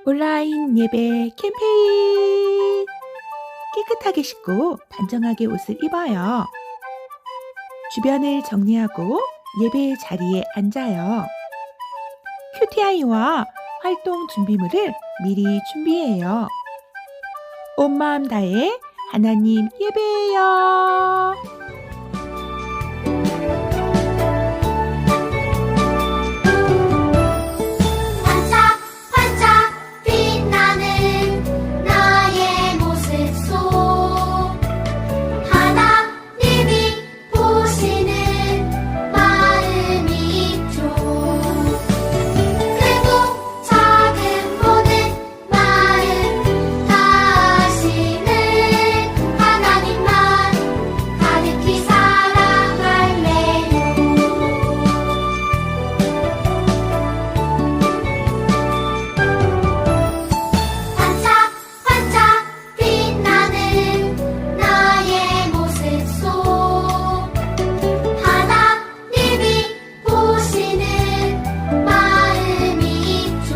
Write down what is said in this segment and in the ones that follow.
온라인 예배 캠페인! 깨끗하게 씻고 단정하게 옷을 입어요. 주변을 정리하고 예배 자리에 앉아요. 큐티아이와 활동 준비물을 미리 준비해요. 온 마음 다해 하나님 예배해요. 반짝반짝 빛나는 나의 모습 속 하나님이 보시는 마음이 있죠. 크고 작은 모든 마음 다하시는 하나님만 가득히 사랑할래요. 반짝반짝 빛나는 나의 모습 속 하나님이 보시는 마음이 있죠.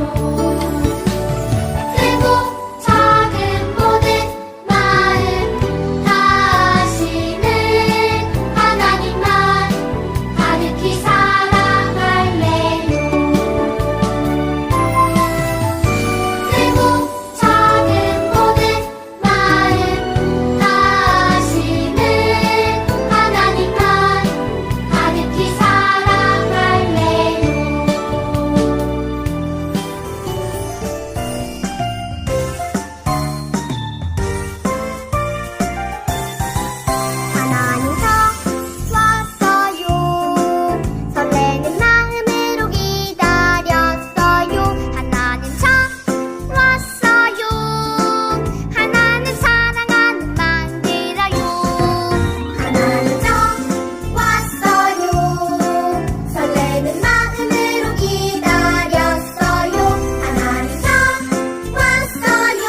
크고 작은 모든 마음 다하시는 하나님만 가득히 사랑할래요. 크고 작은 모든 마음 다하시는 하나님만 가득히 사랑할래요. 하나님서 왔어요. 설레는 마음으로 기다렸어요. 하나님서 왔어요. 하나님 사랑하는 만들어요. 하나님서 왔어요. 설레는 마음으로 기다렸어요. 하나님서 왔어요.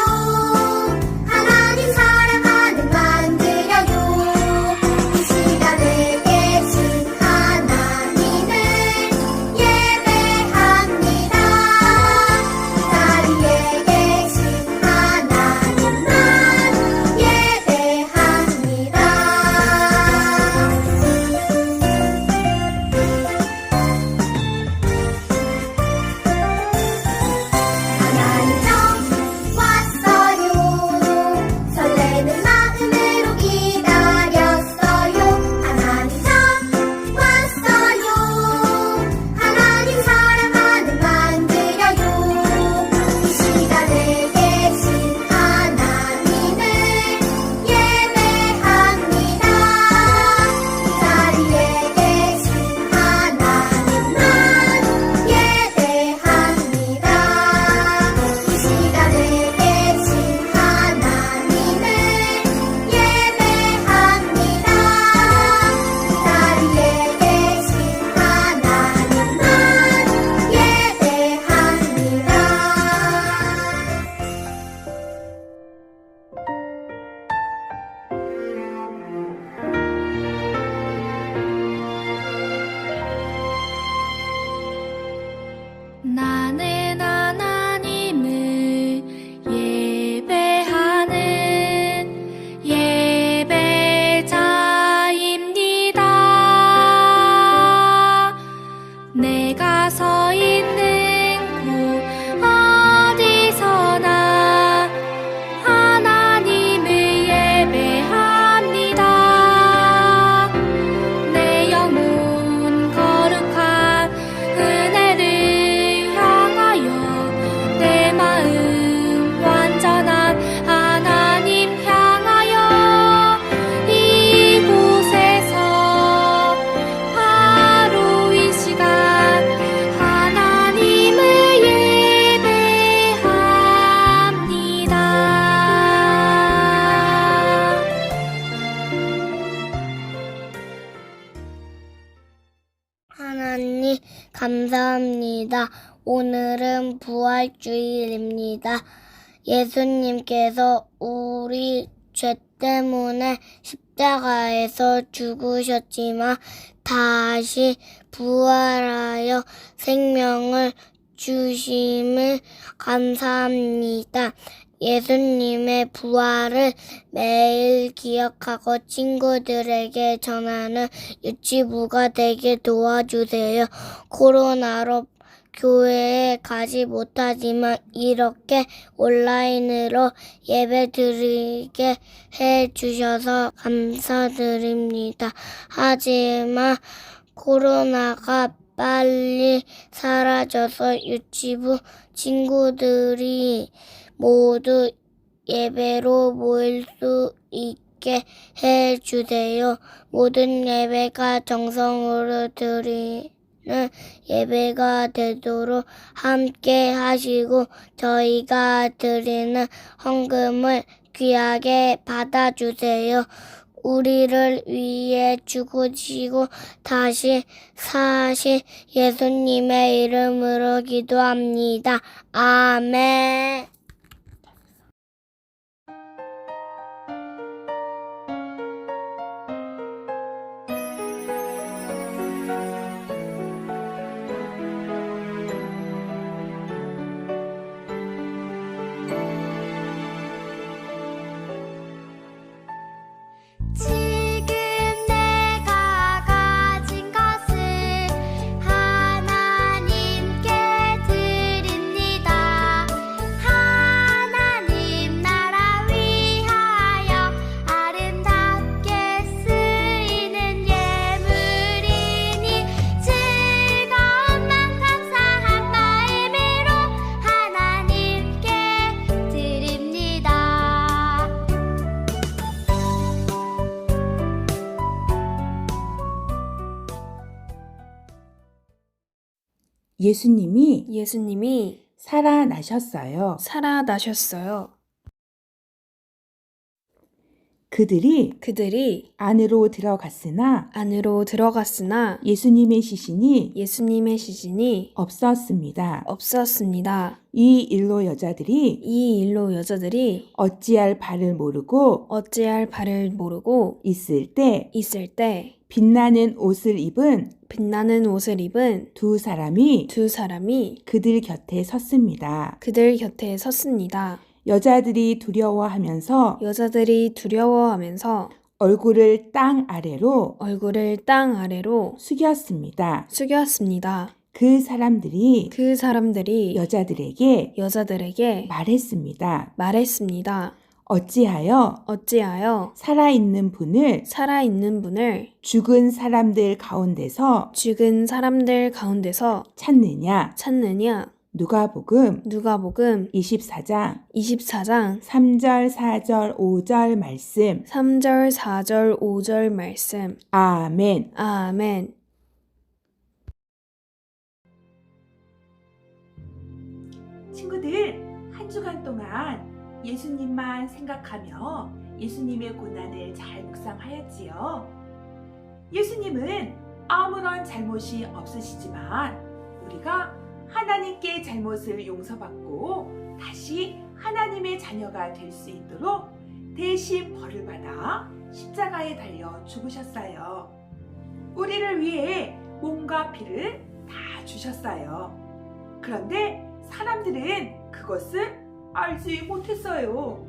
하나님 사랑하는 만들어요. 이 시간에 계신 하나님을 예배합니다. 자리에 계신 하나님만 예배합니다. 하나님서 왔어요. 설레는 마음으로 기다렸어요. 하나님서 왔어요. 하나님 사랑하는 만들어요. 이 시간에 계신 하나님을 예배합니다. 자리에 계신 하나님만 예배합니다. 이 시간에 계신 하나님을 예배합니다. 자리에 계신 하나님만 예배합니다. 나는 하나님을 예배하는 예배자입니다. 내가 서 있는 곳 어디서나 하나님을 예배합니다. 내 영혼 거룩한 은혜를 향하여 내 마음 완전한 하나님 향하여 이곳에서 바로 이 시간 하나님을 예배합니다. 하나님 감사합니다. 오늘은 부활주일입니다. 예수님께서 우리 죄 때문에 십자가에서 죽으셨지만 다시 부활하여 생명을 주심을 감사합니다. 예수님의 부활을 매일 기억하고 친구들에게 전하는 유치부가 되게 도와주세요. 코로나로 교회에 가지 못하지만 이렇게 온라인으로 예배 드리게 해주셔서 감사드립니다. 하지만 코로나가 빨리 사라져서 유치부 친구들이 모두 예배로 모일 수 있게 해주세요. 모든 예배가 정성으로 드리는 예배가 되도록 함께 하시고 저희가 드리는 헌금을 귀하게 받아주세요. 우리를 위해 죽으시고 다시 사신 예수님의 이름으로 기도합니다. 아멘. 지금 내가 가진 것을 하나님께 드립니다. 하나님 나라 위하여 아름답게 쓰이는 예물이니 즐거운 맘 감사한 마음으로 하나님께 드립니다. 예수님이 살아나셨어요. 살아나셨어요. 그들이 안으로 들어갔으나 예수님의 시신이 없었습니다. 이 일로 여자들이 어찌할 바를 모르고 있을 때 빛나는 옷을 입은 두 사람이 그들 곁에 섰습니다. 여자들이 두려워하면서 얼굴을 땅 아래로 숙였습니다. 그 사람들이 여자들에게 말했습니다. 어찌하여 살아있는 분을 죽은 사람들 가운데서 찾느냐? 누가복음 24장 3절 4절 5절 말씀. 아멘. 친구들, 한 주간 동안 예수님만 생각하며 예수님의 고난을 잘 묵상하였지요. 예수님은 아무런 잘못이 없으시지만 우리가 하나님께 잘못을 용서받고 다시 하나님의 자녀가 될 수 있도록 대신 벌을 받아 십자가에 달려 죽으셨어요. 우리를 위해 몸과 피를 다 주셨어요. 그런데 사람들은 그것을 알지 못했어요.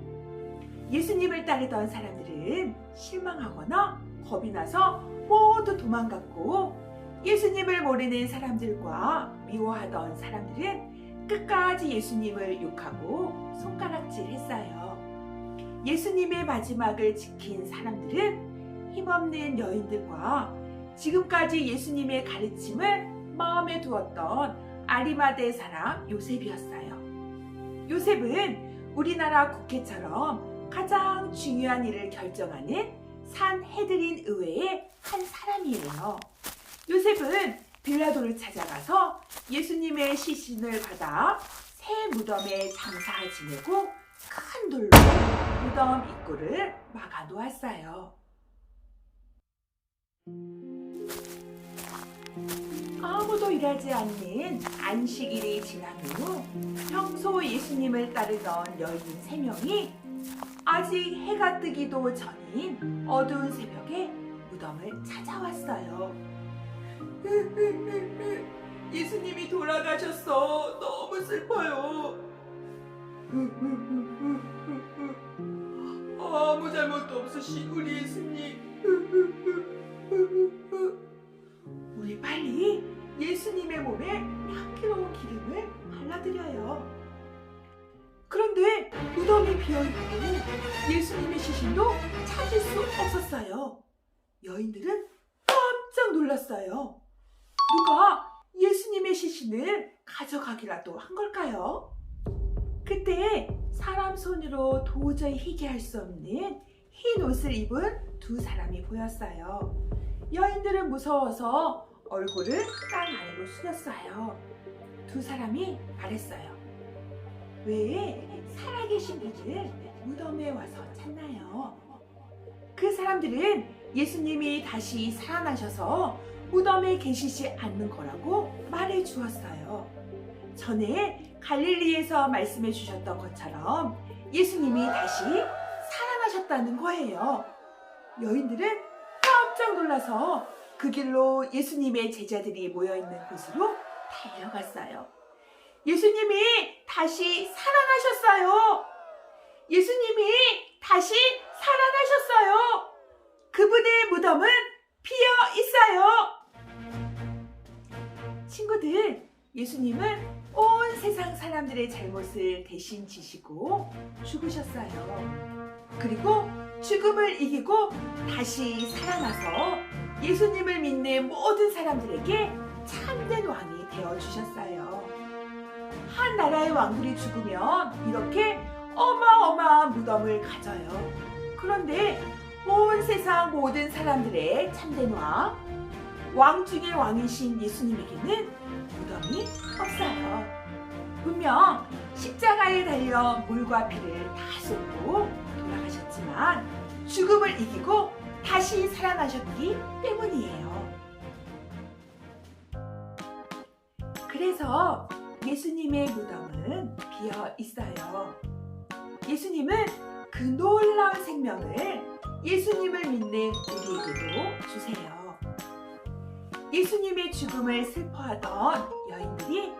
예수님을 따르던 사람들은 실망하거나 겁이 나서 모두 도망갔고 예수님을 모르는 사람들과 미워하던 사람들은 끝까지 예수님을 욕하고 손가락질했어요. 예수님의 마지막을 지킨 사람들은 힘없는 여인들과 지금까지 예수님의 가르침을 마음에 두었던 아리마대 사람 요셉이었어요. 요셉은 우리나라 국회처럼 가장 중요한 일을 결정하는 산헤드린 의회의 한 사람이에요. 요셉은 빌라도를 찾아가서 예수님의 시신을 받아 새 무덤에 장사 지내고 큰 돌로 무덤 입구를 막아 놓았어요. 아무도 일하지 않는 안식일이 지난 후 평소 예수님을 따르던 여인 3명이 아직 해가 뜨기도 전인 어두운 새벽에 무덤을 찾아왔어요. 예수님이 돌아가셨어. 너무 슬퍼요. 아무 잘못도 없으신 우리 예수님. 우리 빨리 예수님의 몸에 향기로운 기름을 발라드려요. 그런데 무덤이 비어있고 예수님의 시신도 찾을 수 없었어요. 여인들은 깜짝 놀랐어요. 누가 예수님의 시신을 가져가기라도 한 걸까요? 그때 사람 손으로 도저히 희게 할 수 없는 흰 옷을 입은 두 사람이 보였어요. 여인들은 무서워서 얼굴을 땅 아래로 숙였어요. 두 사람이 말했어요. 왜 살아계신 분을 무덤에 와서 찾나요? 그 사람들은 예수님이 다시 살아나셔서 무덤에 계시지 않는 거라고 말해 주었어요. 전에 갈릴리에서 말씀해 주셨던 것처럼 예수님이 다시 살아나셨다는 거예요. 여인들은 깜짝 놀라서 그 길로 예수님의 제자들이 모여있는 곳으로 달려갔어요. 예수님이 다시 살아나셨어요. 예수님이 다시 살아나셨어요. 그분의 무덤은 비어 있어요. 친구들, 예수님은 온 세상 사람들의 잘못을 대신 지시고 죽으셨어요. 그리고 죽음을 이기고 다시 살아나서 예수님을 믿는 모든 사람들에게 참된 왕이 되어주셨어요. 한 나라의 왕들이 죽으면 이렇게 어마어마한 무덤을 가져요. 그런데 온 세상 모든 사람들의 참된 왕 중의 왕이신 예수님에게는 무덤이 없어요. 분명 십자가에 달려 물과 피를 다 쏟고 돌아가셨지만 죽음을 이기고 다시 살아나셨기 때문이에요. 그래서 예수님의 무덤은 비어 있어요. 예수님은 그 놀라운 생명을 예수님을 믿는 우리에게도 주세요. 예수님의 죽음을 슬퍼하던 여인들이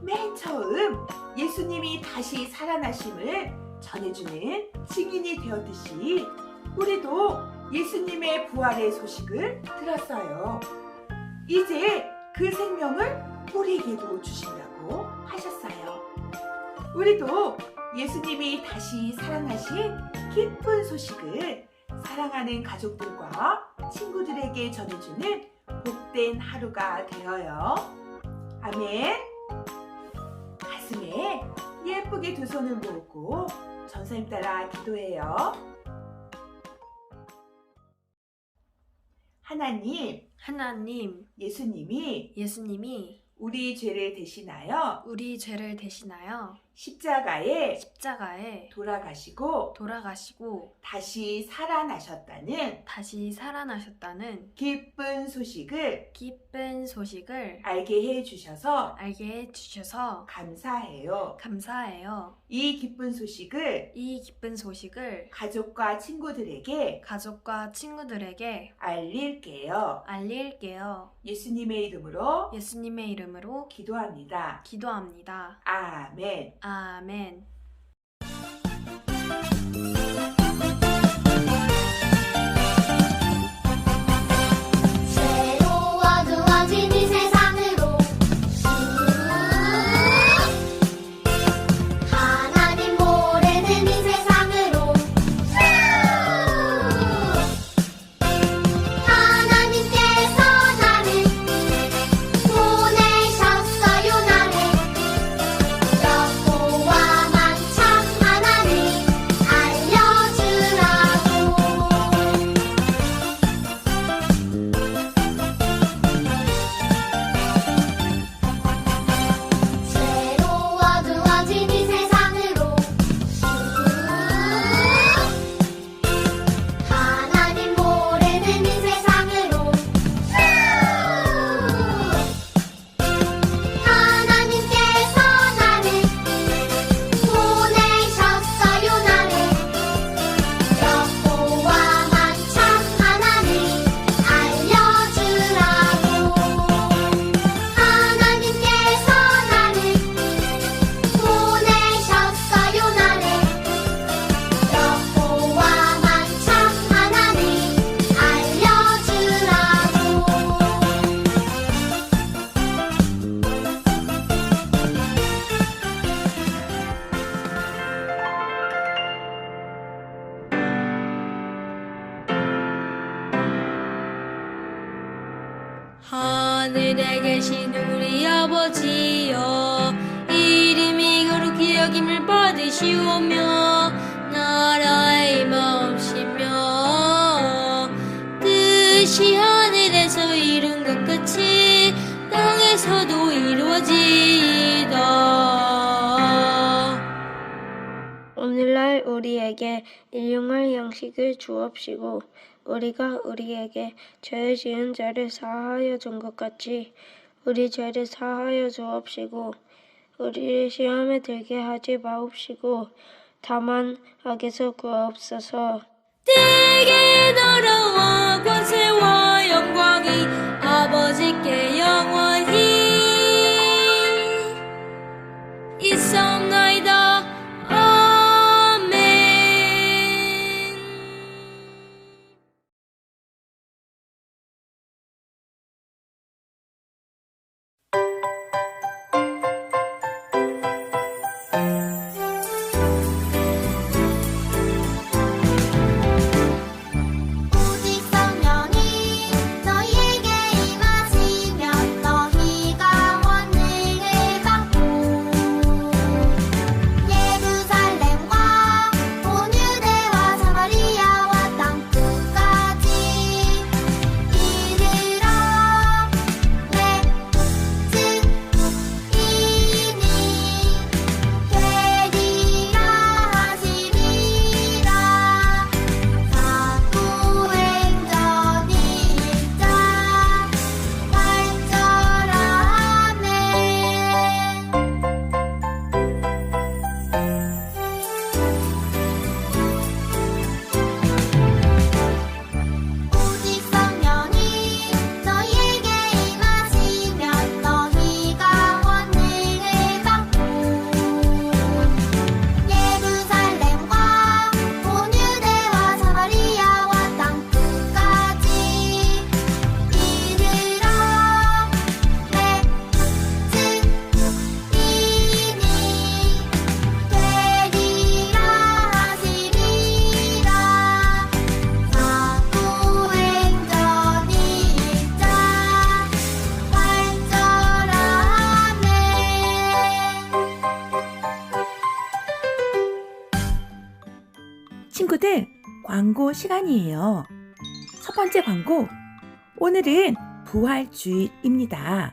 맨 처음 예수님이 다시 살아나심을 전해주는 증인이 되었듯이 우리도 예수님의 부활의 소식을 들었어요. 이제 그 생명을 우리에게도 주신다고 하셨어요. 우리도 예수님이 다시 살아나신 기쁜 소식을 사랑하는 가족들과 친구들에게 전해주는 복된 하루가 되어요. 아멘. 가슴에 예쁘게 두 손을 모으고 전사님 따라 기도해요. 하나님, 예수님이 우리 죄를 대신하여 십자가에 돌아가시고 다시 살아나셨다는 기쁜 소식을 알게 해주셔서 감사해요. 이 기쁜 소식을 가족과 친구들에게 알릴게요. 예수님의 이름으로 기도합니다. 아멘. 아멘. 새로 어두워진 이 세상으로 하나님 모르는 이 세상으로 하나님께서 나를 보내셨어요. 나를 여호와 만참 하나님 알려 하늘에 계신 우리 아버지여, 이름이 거룩히 여김을 받으시오며 나라의 마음이시며 뜻이 하늘에서 이룬 것 같이 땅에서도 이루어지이다. 오늘날 우리에게 일용할 양식을 주옵시고 우리가 우리에게 죄 지은 자를 사하여 준 것 같이 우리 죄를 사하여 주옵시고 우리를 시험에 들게 하지 마옵시고 다만 악에서 구하옵소서. 대개 나라와 권세와 영광이 아버지께 영원히 있사옵나이다. 아멘. 오직 성령이 너희에게 임하시면 너희가 권능을 받고 예루살렘과 온 유대와 사마리아와 땅 끝까지 이르러 내 증인이 되리라 하시리라. 사도행전 1장 8절. 오직 성령이 너희에게 임하시면 너희가 권능을 받고 예루살렘과 온 유대와 사마리아와 땅 끝까지 이르러 내 증인이 되리라 하시리라. 사도행전 1장 8절. 친구들, 광고 시간이에요. 첫 번째 광고. 오늘은 부활주일입니다.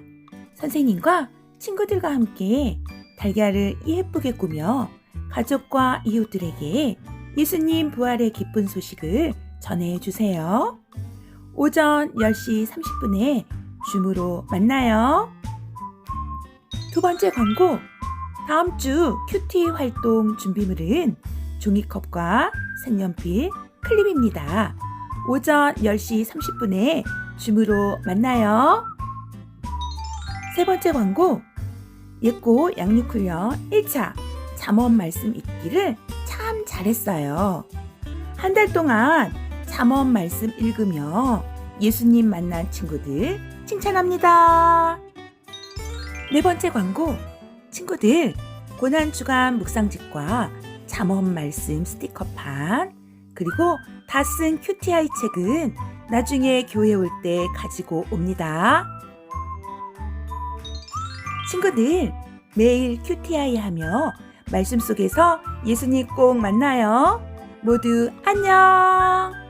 선생님과 친구들과 함께 달걀을 예쁘게 꾸며 가족과 이웃들에게 예수님 부활의 기쁜 소식을 전해주세요. 오전 10시 30분에 줌으로 만나요. 두 번째 광고. 다음 주 큐티 활동 준비물은 종이컵과 색연필, 클립입니다. 오전 10시 30분에 줌으로 만나요. 세 번째 광고. 예고 양육훈련 1차 잠언 말씀 읽기를 참 잘했어요. 한 달 동안 잠언 말씀 읽으며 예수님 만난 친구들 칭찬합니다. 네 번째 광고. 친구들, 고난주간 묵상집과 잠언 말씀 스티커판 그리고 다 쓴 큐티아이 책은 나중에 교회 올 때 가지고 옵니다. 친구들, 매일 큐티아이 하며 말씀 속에서 예수님 꼭 만나요. 모두 안녕!